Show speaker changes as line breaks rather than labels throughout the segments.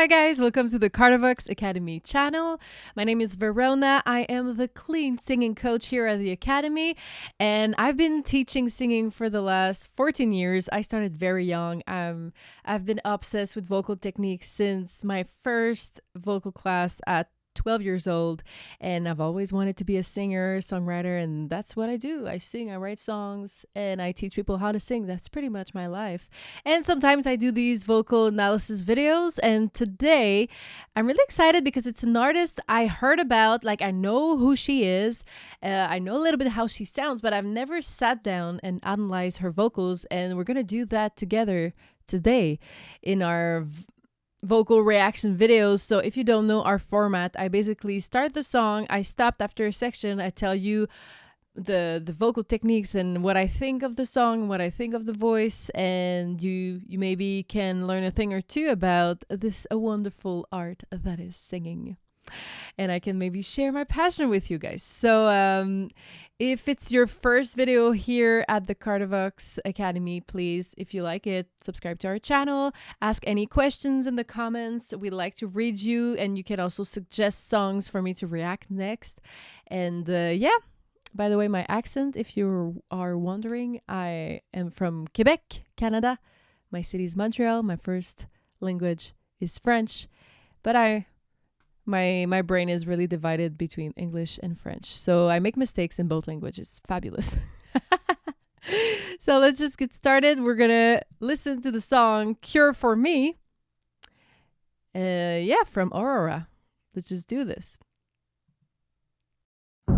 Hi guys, welcome to the Carnivox Academy channel. My name is Verona. I am the clean singing coach here at the Academy, and I've been teaching singing for the last 14 years. I started very young. I've been obsessed with vocal techniques since my first vocal class at 12 years old, and I've always wanted to be a singer, songwriter, and that's what I do. I sing, I write songs, and I teach people how to sing. That's pretty much my life. And sometimes I do these vocal analysis videos, and today I'm really excited because it's an artist I heard about. Like, I know who she is, I know a little bit how she sounds, but I've never sat down and analyzed her vocals, and we're gonna do that together today in our vocal reaction videos. So if you don't know our format, I basically start the song, I stopped after a section, I tell you the vocal techniques and what I think of the song, what I think of the voice, and you maybe can learn a thing or two about this a wonderful art that is singing. And I can maybe share my passion with you guys. So if it's your first video here at the Carnivox Academy, please, if you like it, subscribe to our channel, ask any questions in the comments. We like to read you, and you can also suggest songs for me to react next. And yeah, by the way, my accent, if you are wondering, I am from Quebec, Canada. My city is Montreal. My first language is French, but my brain is really divided between English and French. So I make mistakes in both languages. Fabulous. So let's just get started. We're going to listen to the song Cure for Me. Yeah, from Aurora. Let's just do this.
I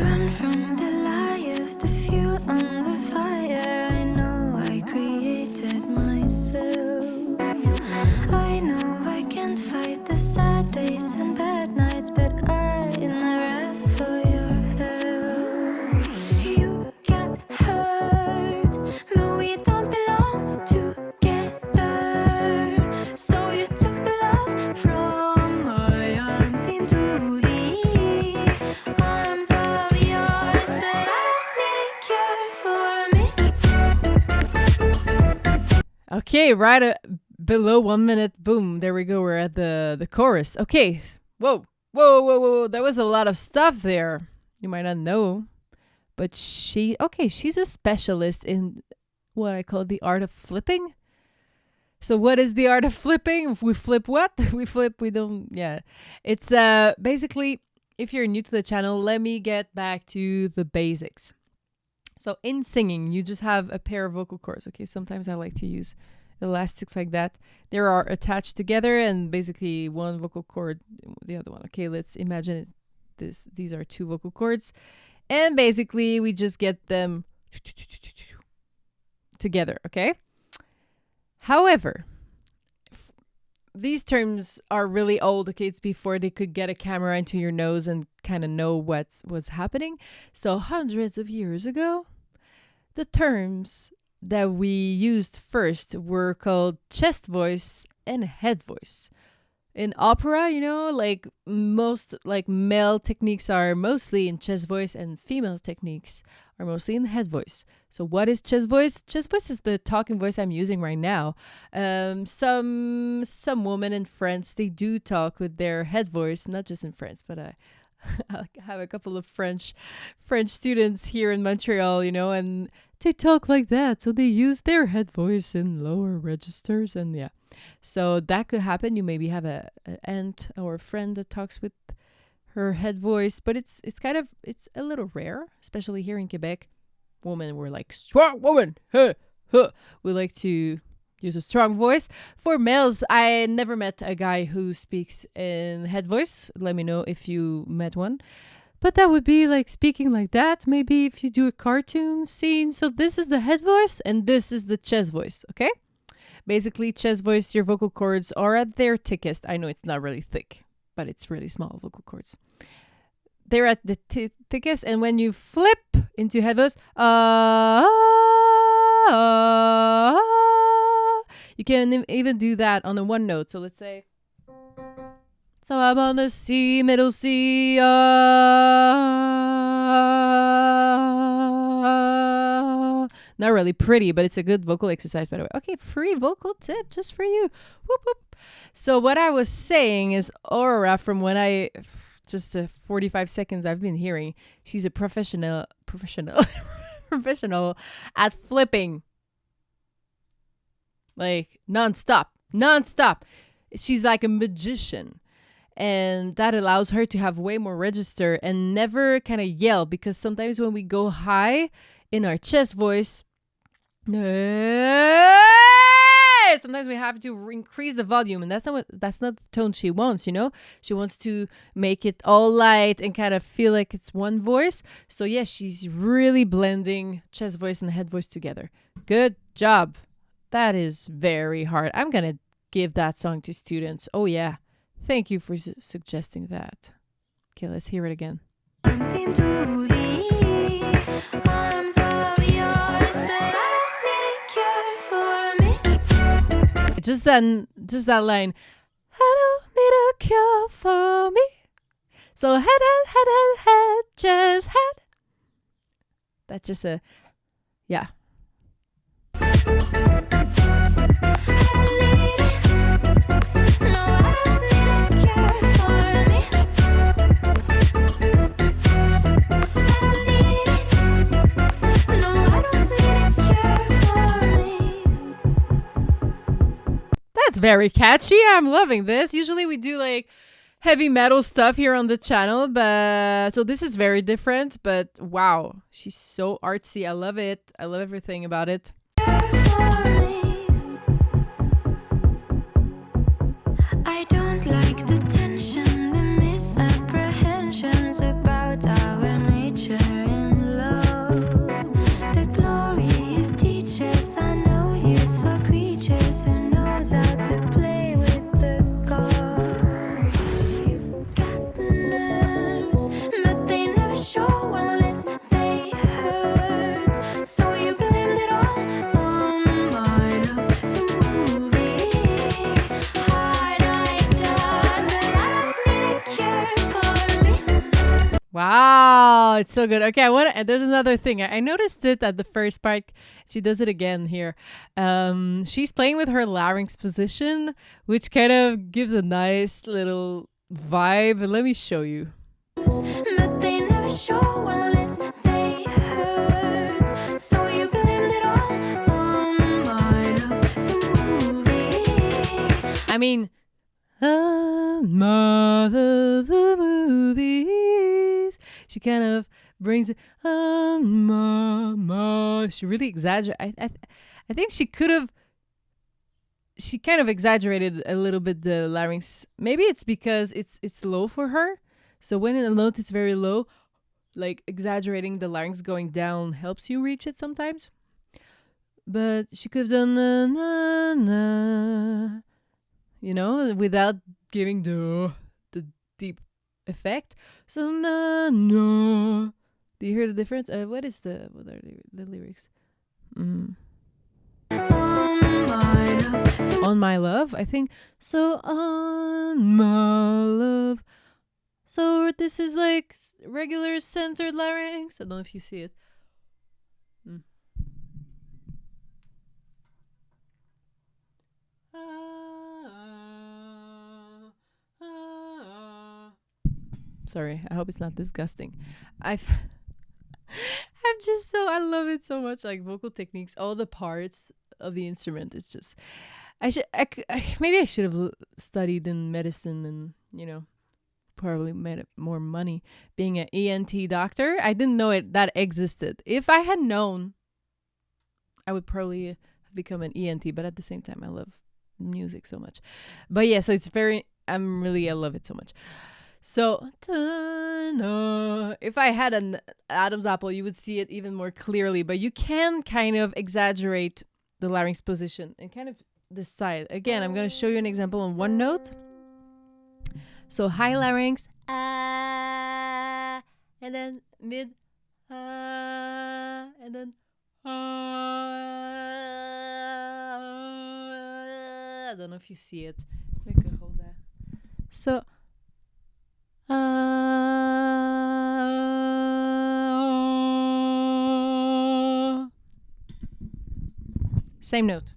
run from the liars, the fuel on the fire. I know I created myself. I know I can't fight the sad days and bad nights, but I never asked for your help. You got hurt, but we don't belong together. So you took the love from my arms into the arms of yours, but I don't need a cure for me.
Okay, right below 1 minute. Boom. There we go. We're at the chorus. Okay. Whoa. There was a lot of stuff there. You might not know. But she's a specialist in what I call the art of flipping. So what is the art of flipping? We flip what? We don't, yeah. It's basically, if you're new to the channel, let me get back to the basics. So in singing, you just have a pair of vocal cords. Okay, sometimes I like to use elastics like that. They are attached together, and basically one vocal cord, the other one. Okay, let's imagine these are two vocal cords, and basically we just get them together. Okay. However, these terms are really old. Okay, it's before they could get a camera into your nose and kind of know what was happening. So hundreds of years ago, the terms that we used first were called chest voice and head voice. In opera, like most male techniques are mostly in chest voice, and female techniques are mostly in head voice. So what is chest voice? Chest voice is the talking voice I'm using right now. Some women in France, they do talk with their head voice, not just in France, but I have a couple of French students here in Montreal, and they talk like that. So they use their head voice in lower registers, and yeah. So that could happen. You maybe have an aunt or a friend that talks with her head voice, but it's a little rare, especially here in Quebec. Women were like strong woman. Huh, huh. We like to use a strong voice. For males, I never met a guy who speaks in head voice. Let me know if you met one. But that would be like speaking like that. Maybe if you do a cartoon scene. So this is the head voice and this is the chest voice. Okay. Basically, chest voice, your vocal cords are at their thickest. I know it's not really thick, but it's really small vocal cords. They're at the thickest, and when you flip into head voice, you can even do that on a one note. So let's say, so I'm on the C, middle C, Not really pretty, but it's a good vocal exercise, by the way. Okay, free vocal tip just for you. Whoop, whoop. So what I was saying is Aurora, from when I, just 45 seconds I've been hearing, she's a professional professional at flipping. Like nonstop. She's like a magician. And that allows her to have way more register and never kind of yell, because sometimes when we go high in our chest voice, sometimes we have to increase the volume, and that's not the tone she wants, you know? She wants to make it all light and kind of feel like it's one voice. So yeah, she's really blending chest voice and head voice together. Good job. That is very hard. I'm going to give that song to students. Oh yeah. Thank you for suggesting that. Okay, let's hear it again.
Arms into the arms of yours, but I don't need a cure for me.
Just that line. I don't need a cure for me. So head, just head. That's just a, yeah. That's very catchy. I'm loving this. Usually we do like heavy metal stuff here on the channel, but so this is very different, but wow, she's so artsy. I love it. I love everything about it.
I don't like the tension, the misapprehensions about our nature in love. The glorious teachers are no use for creatures who knows how to play with the gods. You got the nerves, but they never show unless they hurt. So you blamed it all on my love, the movie. Heart I got, but I don't need a cure for me.
Wow, it's so good. Okay, there's another thing. I noticed it at the first part. She does it again here. She's playing with her larynx position, which kind of gives a nice little vibe. Let me show you.
But they never show unless they hurt. So you blamed it all on my love, the movie.
I mean, mother, the movies. She kind of brings it, mama. She really exaggerates. I think she could have. She kind of exaggerated a little bit the larynx. Maybe it's because it's low for her. So when a note is very low, like exaggerating the larynx going down helps you reach it sometimes. But she could have done na na na, you know, without giving the deep effect. So na na. Do you hear the difference? What are the lyrics? On my love, I think. So on my love. So this is like regular centered larynx. I don't know if you see it. Sorry, I hope it's not disgusting. I love it so much. Like vocal techniques, all the parts of the instrument. It's just, maybe I should have studied in medicine and, you know, probably made more money being an ENT doctor. I didn't know that existed. If I had known, I would probably have become an ENT, but at the same time I love music so much. But yeah, so I love it so much. So if I had an Adam's apple, you would see it even more clearly, but you can kind of exaggerate the larynx position and kind of decide. Again, I'm going to show you an example on one note. So high larynx, and then mid, and then I don't know if you see it. I could hold that. So Same note,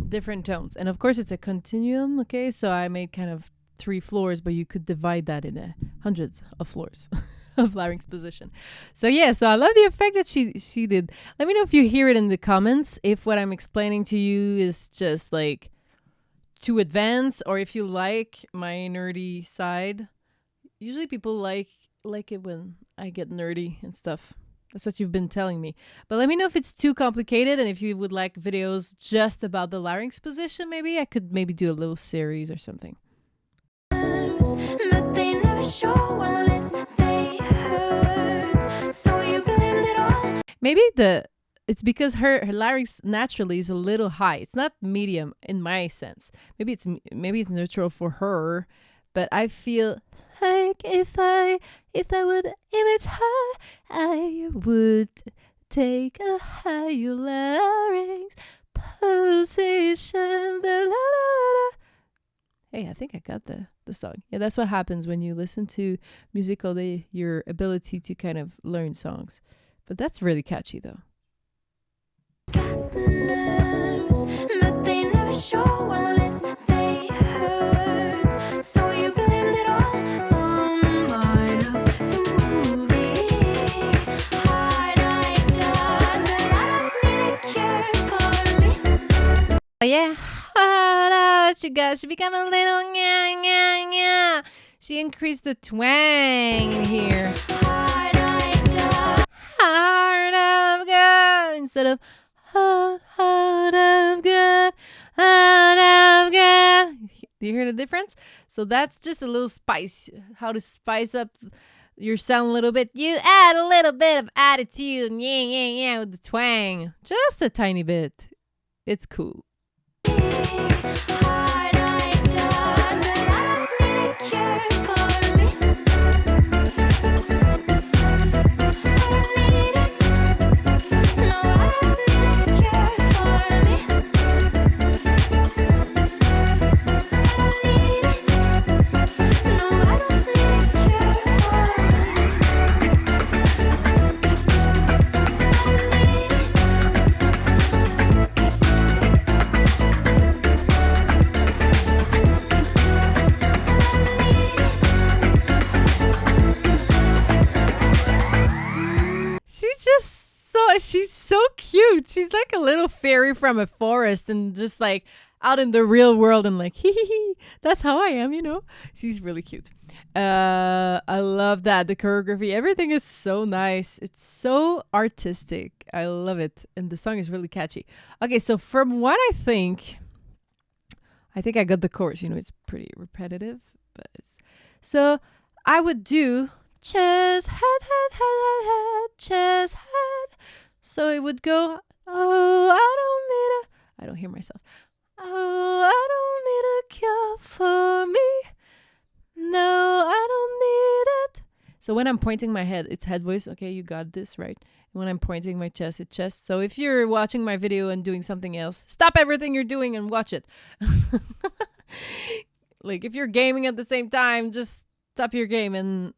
different tones. And of course, it's a continuum, okay? So I made kind of 3 floors, but you could divide that into hundreds of floors of larynx position. So yeah, so I love the effect that she did. Let me know if you hear it in the comments, if what I'm explaining to you is just like too advanced, or if you like my nerdy side. Usually people like it when I get nerdy and stuff. That's what you've been telling me. But let me know if it's too complicated, and if you would like videos just about the larynx position. Maybe I could do a little series or something.
But they never show unless they hurt. So you blamed it all.
Maybe it's because her larynx naturally is a little high. It's not medium in my sense. Maybe it's neutral for her, but I feel like if I would image her, I would take a higher larynx position. Hey, I think I got the song. Yeah, that's what happens when you listen to music all day, your ability to kind of learn songs. But that's really catchy though.
Got the nerves, but they never show unless they hurt. So you blamed it all on my love, the movie. Heart I got, but I don't need a cure for me.
Oh yeah. She became a little nya. She increased the twang in here.
Heart I got,
Heart of God instead of heart of God, heart of God. Do you hear the difference? So that's just a little spice. How to spice up your sound a little bit. You add a little bit of attitude, yeah, with the twang. Just a tiny bit. It's cool.
heart I got, but I don't need a cure for me. I don't need it. No, I don't need a cure for me. I don't need it. No, I don't need a cure for me.
She's so cute. She's like a little fairy from a forest, and just like out in the real world, and like hee. That's how I am, you know. She's really cute. I love that. The choreography, everything is so nice. It's so artistic. I love it. And the song is really catchy. Okay, so from what I think I got the chorus. You know, it's pretty repetitive, but so I would do chest, head, chest, head. So it would go, oh, I don't hear myself. Oh, I don't need a cure for me. No, I don't need it. So when I'm pointing my head, it's head voice. Okay, you got this, right? And when I'm pointing my chest, it's chest. So if you're watching my video and doing something else, stop everything you're doing and watch it. Like if you're gaming at the same time, just stop your game and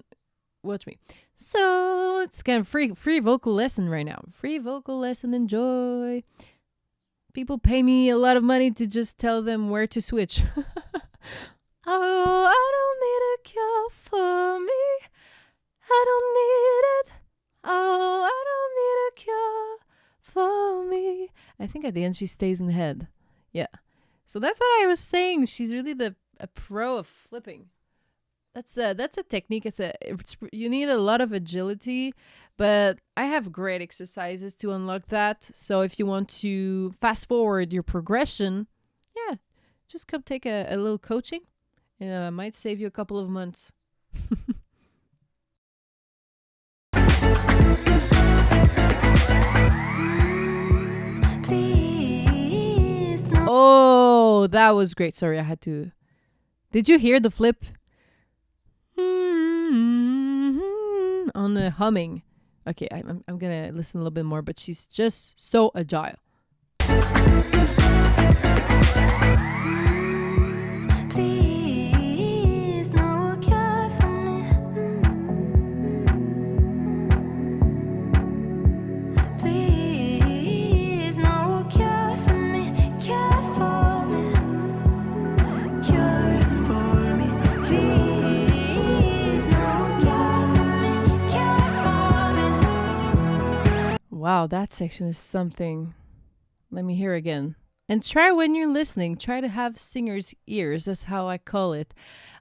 watch me. So it's kind of free vocal lesson right now. Free vocal lesson, enjoy. People pay me a lot of money to just tell them where to switch. Oh, I don't need a cure for me. I don't need it. Oh, I don't need a cure for me. I think at the end she stays in the head. Yeah. So that's what I was saying. She's really a pro of flipping. That's a technique. You need a lot of agility, but I have great exercises to unlock that. So if you want to fast forward your progression, yeah, just come take a little coaching. It might save you a couple of months. Oh, that was great. Sorry, I had to. Did you hear the flip? On the humming. Okay, I'm gonna listen a little bit more, but she's just so agile.
Please, no cure for me. Please, no cure.
Wow, that section is something. Let me hear again. And try when you're listening, try to have singer's ears. That's how I call it.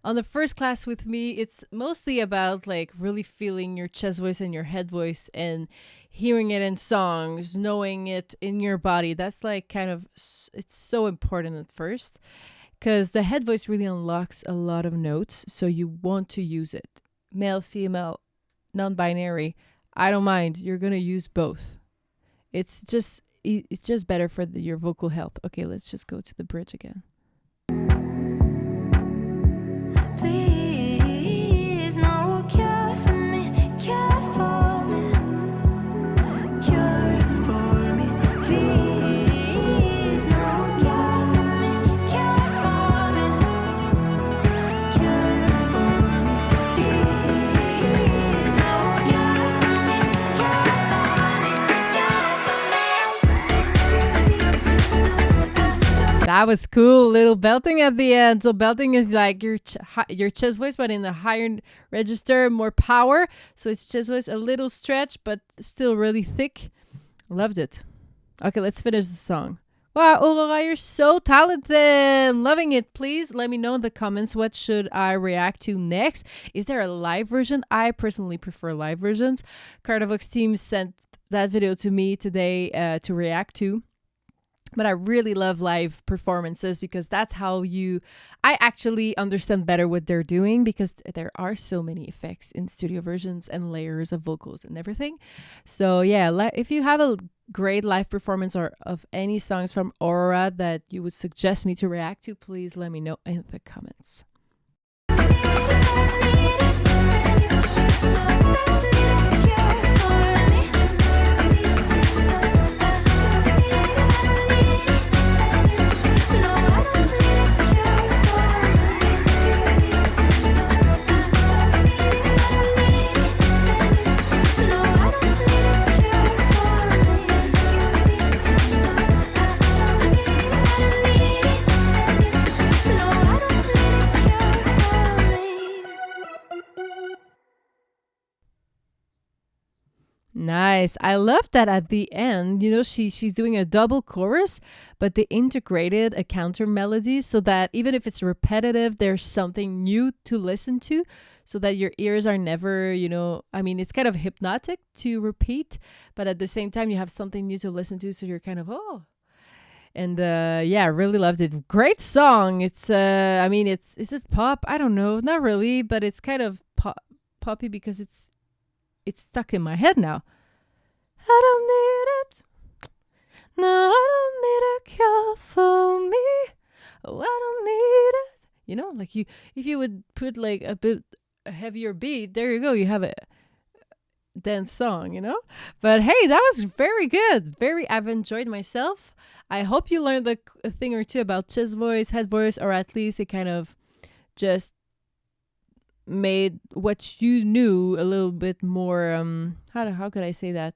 On the first class with me, it's mostly about like really feeling your chest voice and your head voice and hearing it in songs, knowing it in your body. That's like kind of, it's so important at first because the head voice really unlocks a lot of notes. So you want to use it. Male, female, non-binary. I don't mind. You're going to use both. It's just better for your vocal health. Okay, let's just go to the bridge again.
Please, no cure for me, cure for me, cure for me. Please, no cure for me, cure for me, cure for me. Please, no cure for me, cure for me.
That was cool. Little belting at the end. So belting is like your chest voice, but in the higher register, more power. So it's chest voice, a little stretch, but still really thick. Loved it. Okay, let's finish the song. Wow, Aurora, you're so talented. Loving it. Please let me know in the comments what should I react to next. Is there a live version? I personally prefer live versions. Cardivox team sent that video to me today to react to. But I really love live performances because that's how I actually understand better what they're doing because there are so many effects in studio versions and layers of vocals and everything. So yeah, if you have a great live performance or of any songs from Aurora that you would suggest me to react to, please let me know in the comments. Nice. I love that at the end, she's doing a double chorus, but they integrated a counter melody so that even if it's repetitive, there's something new to listen to so that your ears are never, it's kind of hypnotic to repeat, but at the same time, you have something new to listen to. So you're kind of, oh. And really loved it. Great song. It's, is it pop? I don't know. Not really, but it's kind of poppy because it's stuck in my head now. I don't need it. No, I don't need a cure for me. Oh, I don't need it. Like if you would put like a heavier beat, there you go. You have a dance song, But hey, that was very good. I've enjoyed myself. I hope you learned a thing or two about chest voice, head voice, or at least it kind of just made what you knew a little bit more how could I say that,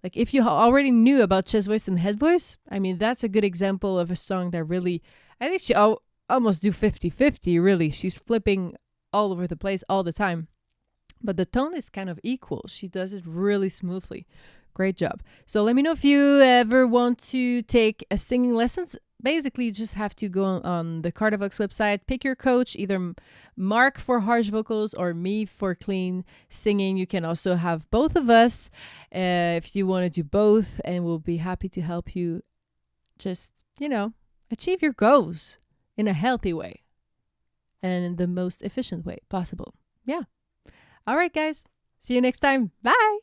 like if you already knew about chest voice and head voice, that's a good example of a song that really, I think she almost do 50-50. Really, she's flipping all over the place all the time, but the tone is kind of equal. She does it really smoothly. Great job. So let me know if you ever want to take a singing lessons. Basically, you just have to go on the Cardivox website, pick your coach, either Mark for harsh vocals or me for clean singing. You can also have both of us if you want to do both, and we'll be happy to help you just, achieve your goals in a healthy way and in the most efficient way possible. Yeah. All right, guys. See you next time. Bye.